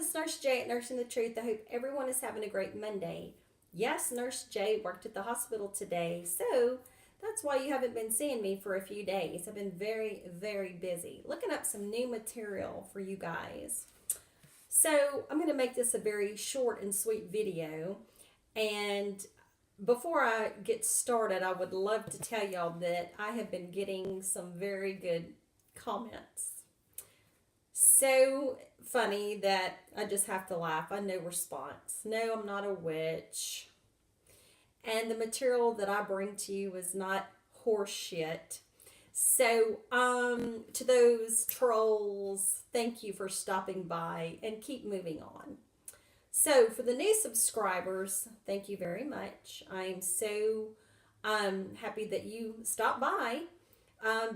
it's Nurse J at Nursing the Truth. I hope everyone is having a great Monday. Yes, Nurse J worked at the hospital today, so that's why you haven't been seeing me for a few days. I've been very, very busy looking up some new material for you guys. So I'm going to make this a very short and sweet video. And before I get started, I would love to tell y'all that I have been getting some very good comments. So funny that I just have to laugh. I know response. No, I'm not a witch. And the material that I bring to you is not horse shit. So, to those trolls, thank you for stopping by and keep moving on. So, for the new subscribers, thank you very much. I'm so happy that you stopped by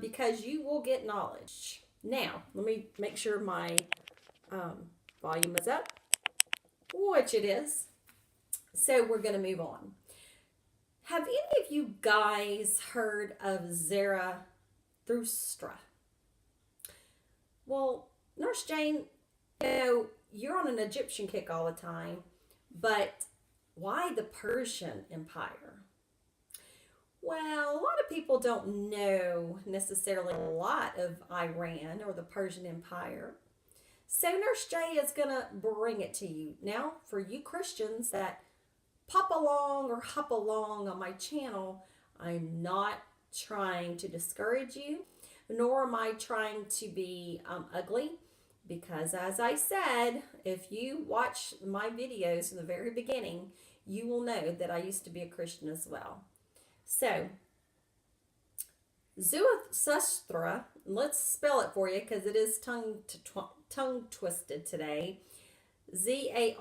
because you will get knowledge. Now, let me make sure my volume is up, which it is. So, we're going to move on. Have any of you guys heard of Zarathustra? Well, Nurse Jane, you're on an Egyptian kick all the time, but why the Persian Empire? Well, a lot of people don't know necessarily a lot of Iran or the Persian Empire. So Nurse J is going to bring it to you. Now, for you Christians that pop along or hop along on my channel, I'm not trying to discourage you, nor am I trying to be ugly, because as I said, if you watch my videos from the very beginning, you will know that I used to be a Christian as well. So, Zarathustra, let's spell it for you because it is tongue twisted today. Zarathustra.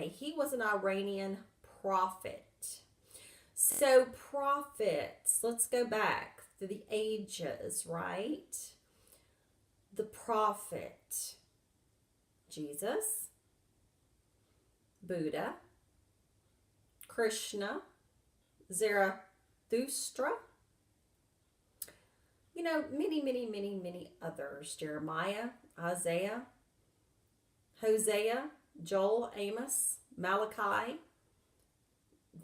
He was an Iranian prophet. So prophets, let's go back through the ages, right? The prophet, Jesus, Buddha, Krishna, Zarathustra, many others. Jeremiah, Isaiah, Hosea, Joel, Amos, Malachi.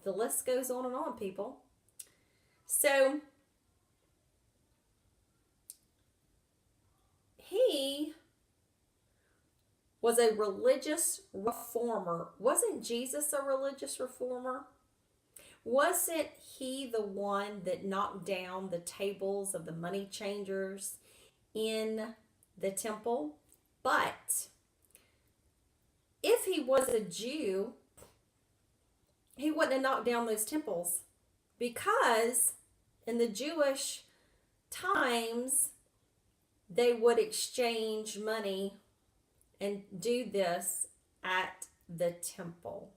The list goes on and on, people. So, he was a religious reformer. Wasn't Jesus a religious reformer? Wasn't he the one that knocked down the tables of the money changers in the temple? But if he was a Jew, he wouldn't have knocked down those temples, because in the Jewish times, they would exchange money and do this at the temple.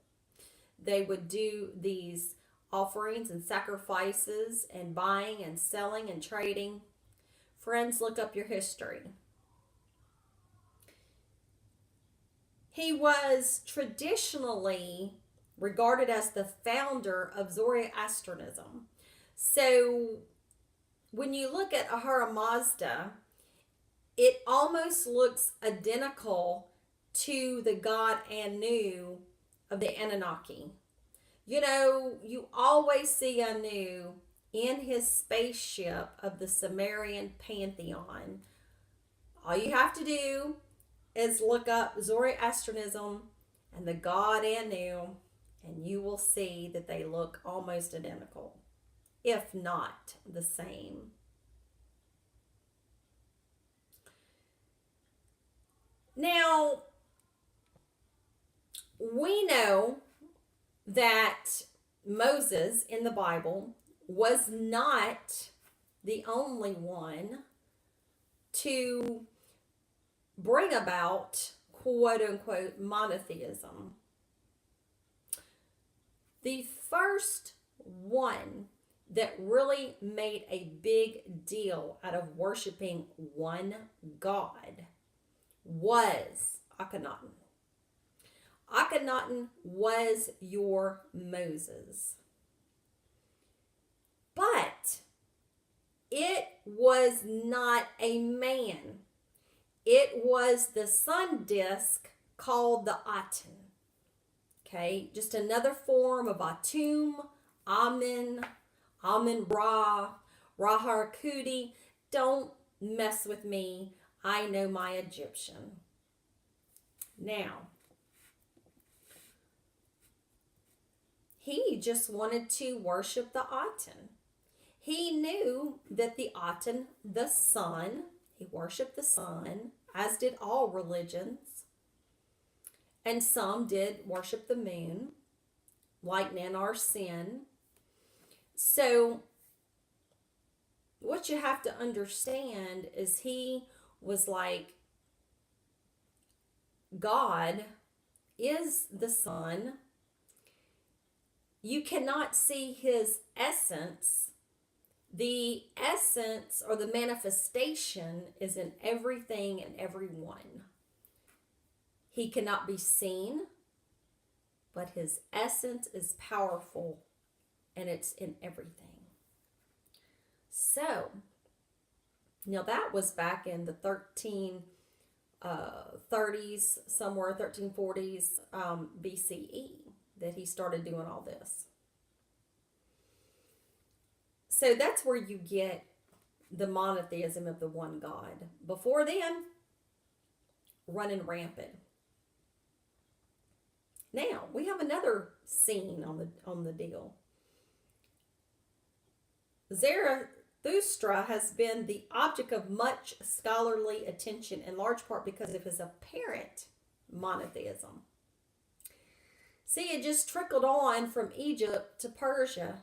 They would do these offerings and sacrifices and buying and selling and trading. Friends, look up your history. He was traditionally regarded as the founder of Zoroastrianism. So when you look at Ahura Mazda, it almost looks identical to the god Anu of the Anunnaki. You always see Anu in his spaceship of the Sumerian pantheon. All you have to do is look up Zoroastrianism and the god Anu, and you will see that they look almost identical, if not the same. Now, we know that Moses in the Bible was not the only one to bring about quote unquote monotheism. The first one that really made a big deal out of worshiping one God was Akhenaten. Akhenaten was your Moses. But it was not a man. It was the sun disk called the Aten. Okay, just another form of Atum, Amen, Amen Ra, Rahar Kudi. Don't mess with me. I know my Egyptian. Now, he just wanted to worship the Aten. He knew that the Aten, the sun, he worshiped the sun, as did all religions. And some did worship the moon, like Nanar Sin. So, what you have to understand is he was like, God is the sun. You cannot see his essence. The essence or the manifestation is in everything and everyone. He cannot be seen, but his essence is powerful and it's in everything. So, now that was back in the 1330s, somewhere 1340s BCE, that he started doing all this. So that's where you get the monotheism of the one God. Before then, running rampant. Now, we have another scene on the deal. Zarathustra has been the object of much scholarly attention, in large part because of his apparent monotheism. See, it just trickled on from Egypt to Persia.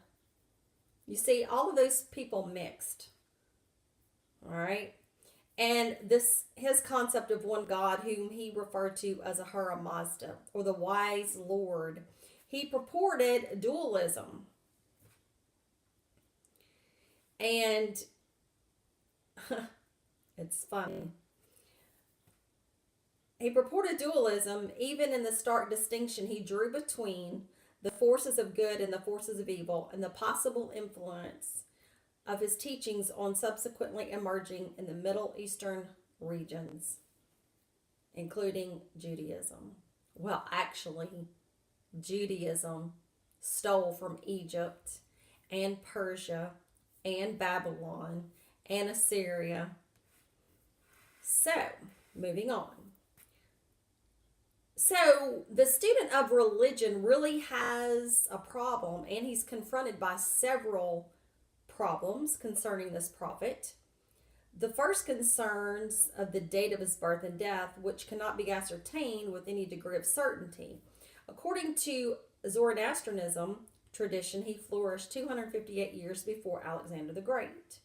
You see, all of those people mixed. All right? And his concept of one God, whom he referred to as Ahura Mazda, or the wise Lord, he purported dualism. And it's funny. He purported dualism, even in the stark distinction he drew between the forces of good and the forces of evil, and the possible influence of his teachings on subsequently emerging in the Middle Eastern regions, including Judaism. Well, actually, Judaism stole from Egypt and Persia and Babylon and Assyria. So, moving on. So, the student of religion really has a problem, and he's confronted by several problems concerning this prophet. The first concerns of the date of his birth and death, which cannot be ascertained with any degree of certainty. According to Zoroastrianism tradition, he flourished 258 years before Alexander the Great.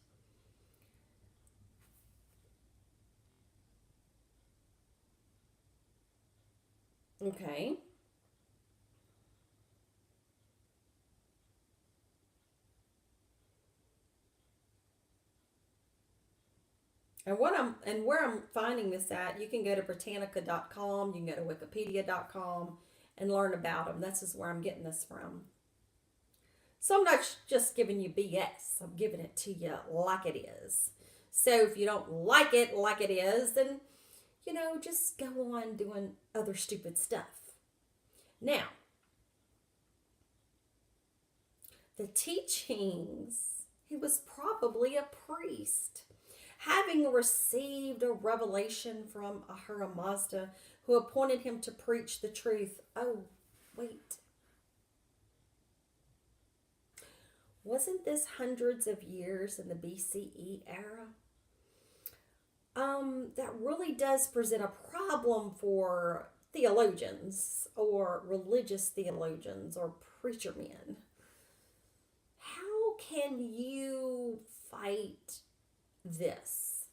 Okay. And where I'm finding this at, you can go to Britannica.com, you can go to Wikipedia.com and learn about them. This is where I'm getting this from. So I'm not just giving you BS. I'm giving it to you like it is. So if you don't like it is, then, just go on doing other stupid stuff. Now, the teachings, he was probably a priest, having received a revelation from Ahura Mazda, who appointed him to preach the truth. Oh, wait. Wasn't this hundreds of years in the BCE era? That really does present a problem for theologians or religious theologians or preacher men. How can you fight this?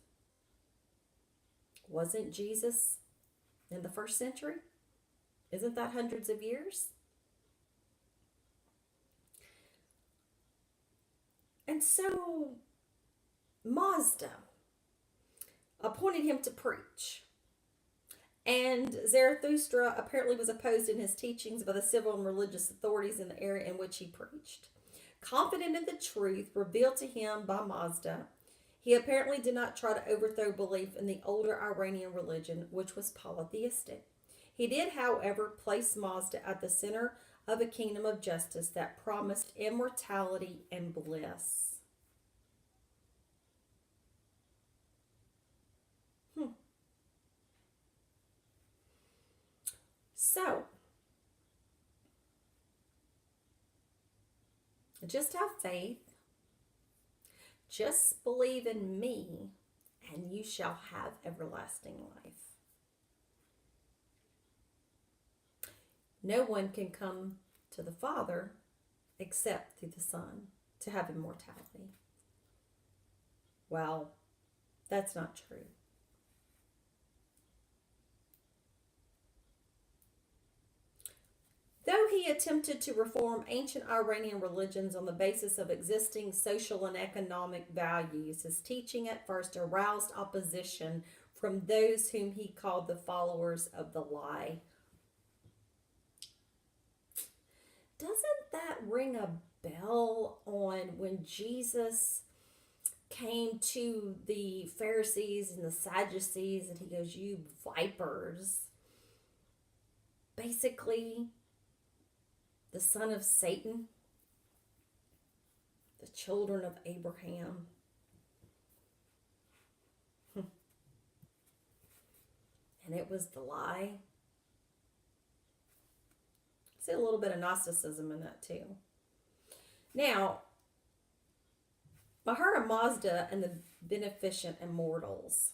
Wasn't Jesus in the first century? Isn't that hundreds of years? And so Mazda appointed him to preach. And Zarathustra apparently was opposed in his teachings by the civil and religious authorities in the area in which he preached. Confident in the truth revealed to him by Mazda, He apparently did not try to overthrow belief in the older Iranian religion, which was polytheistic. He did, however, place Mazda at the center of a kingdom of justice that promised immortality and bliss. So, just have faith. Just believe in me, and you shall have everlasting life. No one can come to the Father except through the Son to have immortality. Well, that's not true. Though he attempted to reform ancient Iranian religions on the basis of existing social and economic values, his teaching at first aroused opposition from those whom he called the followers of the lie. Doesn't that ring a bell on when Jesus came to the Pharisees and the Sadducees and he goes, "You vipers"? Basically, the son of Satan, the children of Abraham. And it was the lie. See a little bit of Gnosticism in that too. Now, Mahara Mazda and the Beneficent Immortals.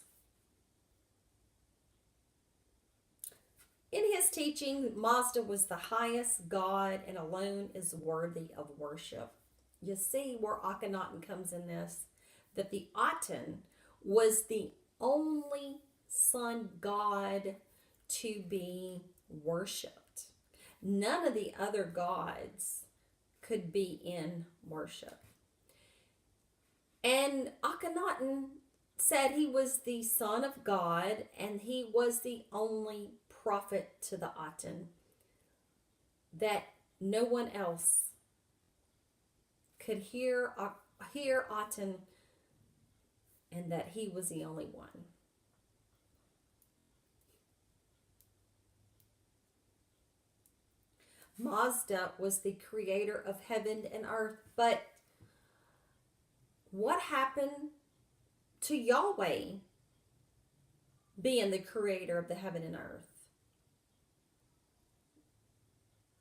In his teaching, Mazda was the highest God and alone is worthy of worship. You see where Akhenaten comes in this? That the Aten was the only sun god to be worshipped. None of the other gods could be in worship. And Akhenaten said he was the son of God and he was the only prophet to the Aten, that no one else could hear Aten, and that he was the only one. Mazda was the creator of heaven and earth, but what happened to Yahweh being the creator of the heaven and earth?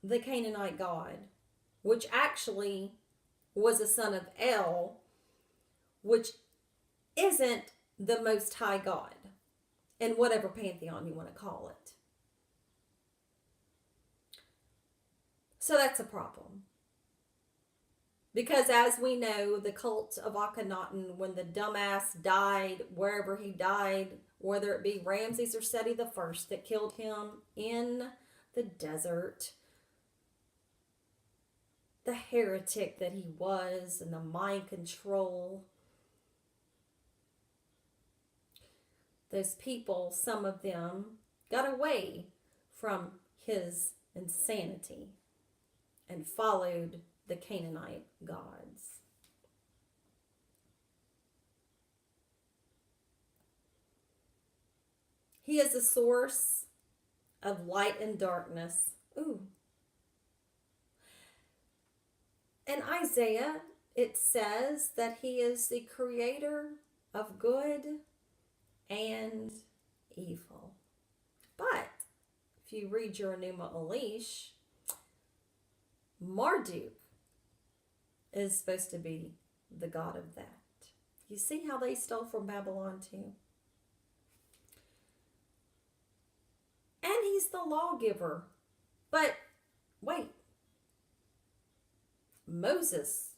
The Canaanite god, which actually was a son of El, which isn't the Most High God, in whatever pantheon you want to call it. So that's a problem. Because as we know, the cult of Akhenaten, when the dumbass died, wherever he died, whether it be Ramses or Seti the First that killed him in the desert, the heretic that he was and the mind control. Those people, some of them, got away from his insanity and followed the Canaanite gods. He is the source of light and darkness. Ooh. In Isaiah, it says that he is the creator of good and evil. But if you read your Enuma Elish, Marduk is supposed to be the god of that. You see how they stole from Babylon too? And he's the lawgiver. But wait, Moses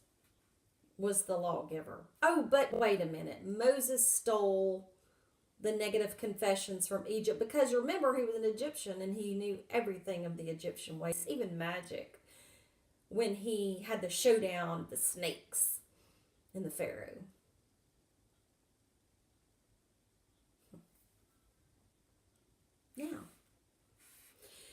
was the lawgiver. Oh, but wait a minute. Moses stole the negative confessions from Egypt because remember, he was an Egyptian and he knew everything of the Egyptian ways, even magic, when he had the showdown of the snakes in the Pharaoh. Now,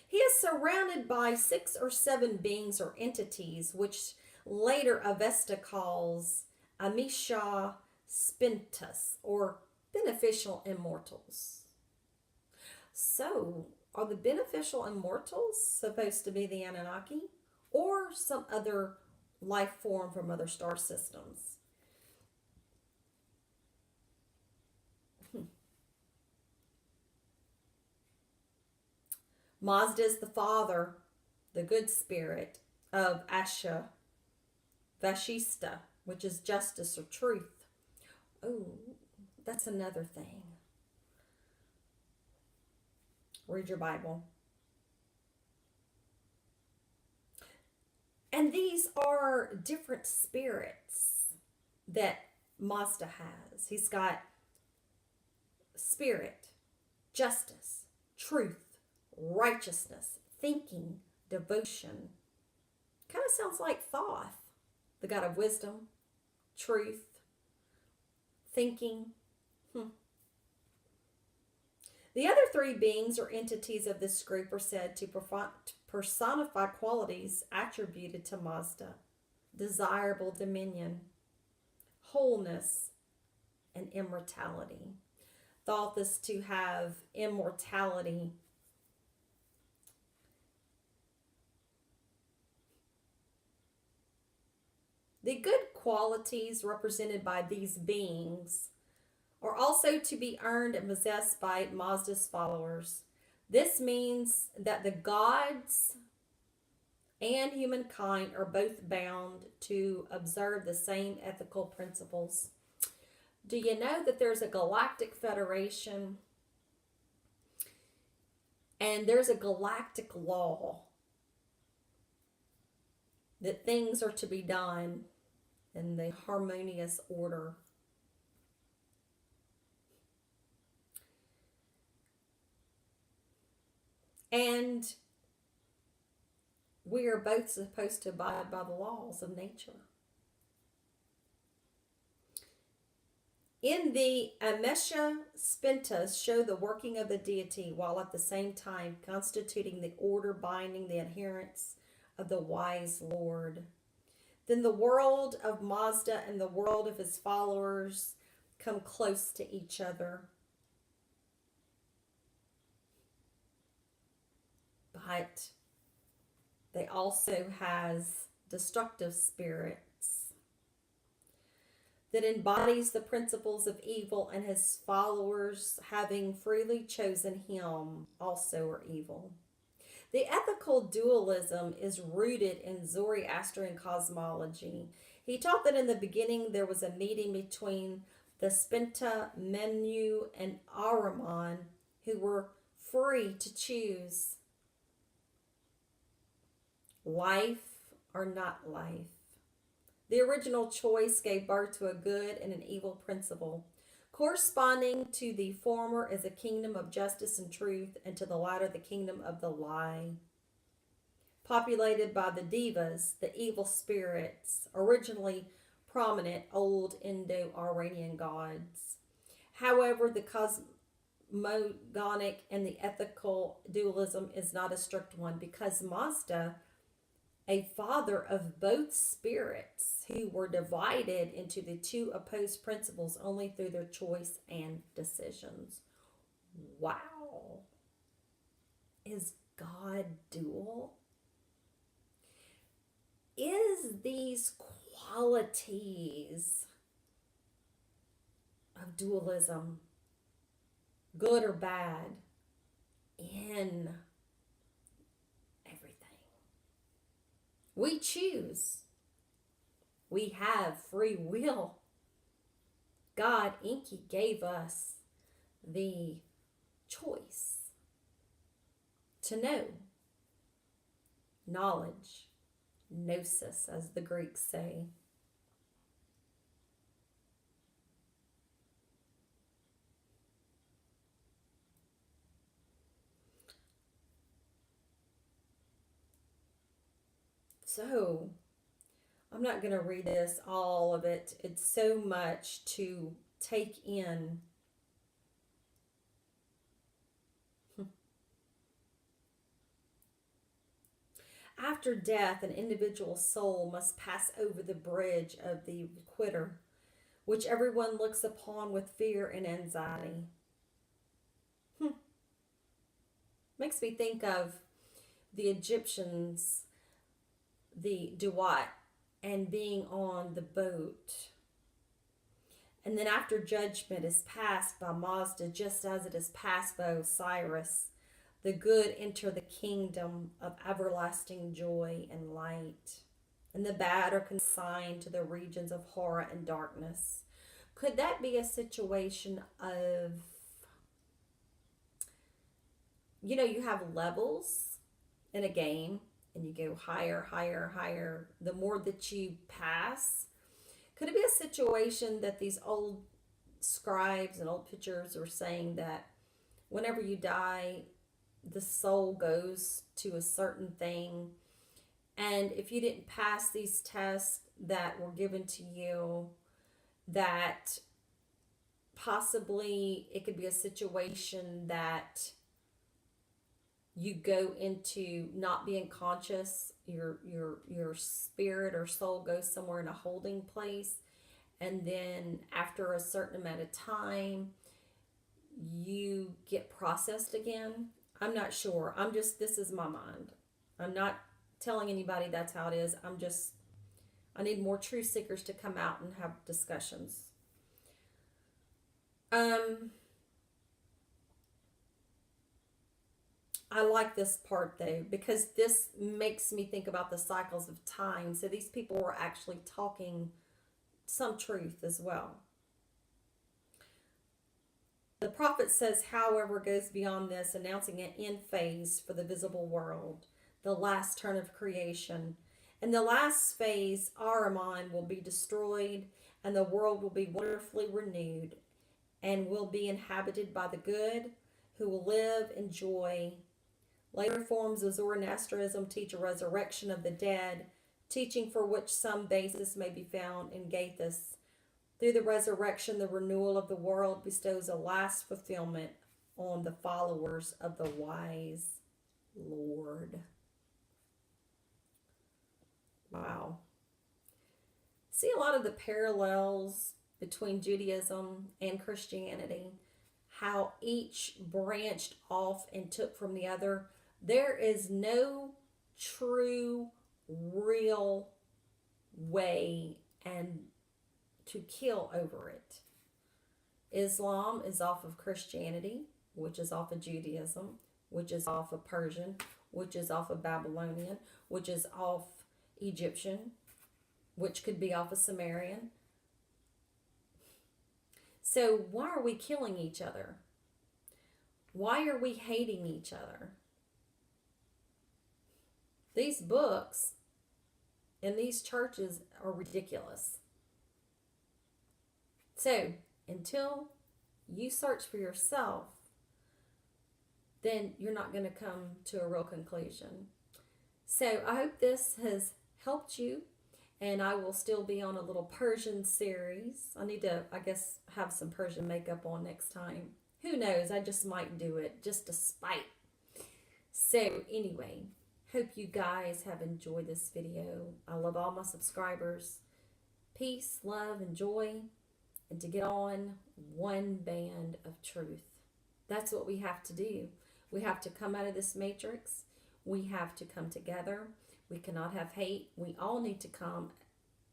he is surrounded by 6 or 7 beings or entities, which later Avesta calls Amisha, spintus, or beneficial immortals. So, are the beneficial immortals supposed to be the Anunnaki or some other life form from other star systems? Mazda is the father, the good spirit of Asha Vashista, which is justice or truth. Oh, that's another thing. Read your Bible. And these are different spirits that Mazda has. He's got spirit, justice, truth, righteousness, thinking, devotion. Kind of sounds like Thoth, the God of wisdom, truth, thinking. The other three beings or entities of this group are said to personify qualities attributed to Mazda: desirable dominion, wholeness, and immortality. Thoth is to have immortality. The good qualities represented by these beings are also to be earned and possessed by Mazda's followers. This means that the gods and humankind are both bound to observe the same ethical principles. Do you know that there's a galactic federation and there's a galactic law that things are to be done in the harmonious order? And we are both supposed to abide by the laws of nature. In the Amesha Spintus show the working of the deity while at the same time constituting the order binding the adherents of the wise Lord. Then the world of Mazda and the world of his followers come close to each other. But they also has destructive spirits that embodies the principles of evil, and his followers, having freely chosen him, also are evil. The ethical dualism is rooted in Zoroastrian cosmology. He taught that in the beginning there was a meeting between the Spinta, Menu, and Ahriman, who were free to choose life or not life. The original choice gave birth to a good and an evil principle. Corresponding to the former is a kingdom of justice and truth, and to the latter the kingdom of the lie. Populated by the devas, the evil spirits, originally prominent old Indo-Iranian gods. However, the cosmogonic and the ethical dualism is not a strict one, because Mazda, a father of both spirits, who were divided into the two opposed principles only through their choice and decisions. Wow. Is God dual? Is these qualities of dualism, good or bad, in everything? We choose. We have free will. God, Inky, gave us the choice to know. Knowledge. Gnosis, as the Greeks say. So, I'm not going to read this, all of it. It's so much to take in. After death, an individual soul must pass over the bridge of the requitter, which everyone looks upon with fear and anxiety. Makes me think of the Egyptians, the Duat, and being on the boat. And then after judgment is passed by Mazda, just as it is passed by Osiris, the good enter the kingdom of everlasting joy and light, and the bad are consigned to the regions of horror and darkness. Could that be a situation of, you have levels in a game, and you go higher, higher, higher, the more that you pass? Could it be a situation that these old scribes and old pictures are saying that whenever you die, the soul goes to a certain thing, and if you didn't pass these tests that were given to you, that possibly it could be a situation that you go into not being conscious, your spirit or soul goes somewhere in a holding place, and then after a certain amount of time you get processed again. I'm not sure. This is my mind. I'm not telling anybody that's how it is. I need more truth seekers to come out and have discussions. I like this part though, because this makes me think about the cycles of time. So these people were actually talking some truth as well. The prophet says, however, goes beyond this, announcing an end phase for the visible world, the last turn of creation. In the last phase, Ahriman will be destroyed, and the world will be wonderfully renewed, and will be inhabited by the good, who will live in joy. Later forms of Zoroastrianism teach a resurrection of the dead, teaching for which some basis may be found in Gathas. Through the resurrection, the renewal of the world bestows a last fulfillment on the followers of the wise Lord. Wow. See a lot of the parallels between Judaism and Christianity, how each branched off and took from the other. There is no true, real way and to kill over it. Islam is off of Christianity, which is off of Judaism, which is off of Persian, which is off of Babylonian, which is off Egyptian, which could be off of Sumerian. So why are we killing each other? Why are we hating each other? These books and these churches are ridiculous. So, until you search for yourself, then you're not going to come to a real conclusion. So, I hope this has helped you, and I will still be on a little Persian series. I need to, have some Persian makeup on next time. Who knows? I just might do it just to spite. So, anyway, hope you guys have enjoyed this video. I love all my subscribers. Peace, love, and joy. And to get on one band of truth. That's what we have to do. We have to come out of this matrix. We have to come together. We cannot have hate. We all need to come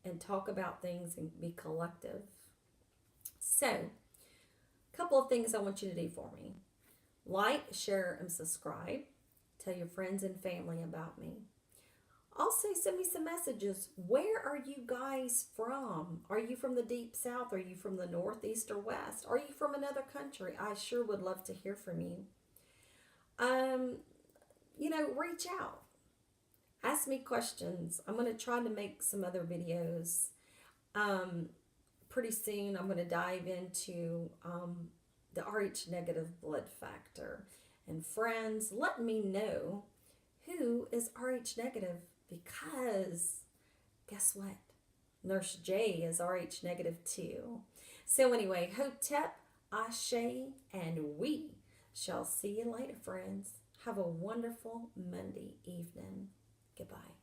and talk about things and be collective. So, a couple of things I want you to do for me. Like, share, and subscribe. Tell your friends and family about me. Also, send me some messages. Where are you guys from? Are you from the deep south? Are you from the north, east, or west? Are you from another country? I sure would love to hear from you. Reach out. Ask me questions. I'm going to try to make some other videos. Pretty soon, I'm going to dive into the Rh negative blood factor. And friends, let me know who is Rh negative. Because, guess what? Nurse J is Rh negative too. So anyway, Hotep, Ashe, and we shall see you later, friends. Have a wonderful Monday evening. Goodbye.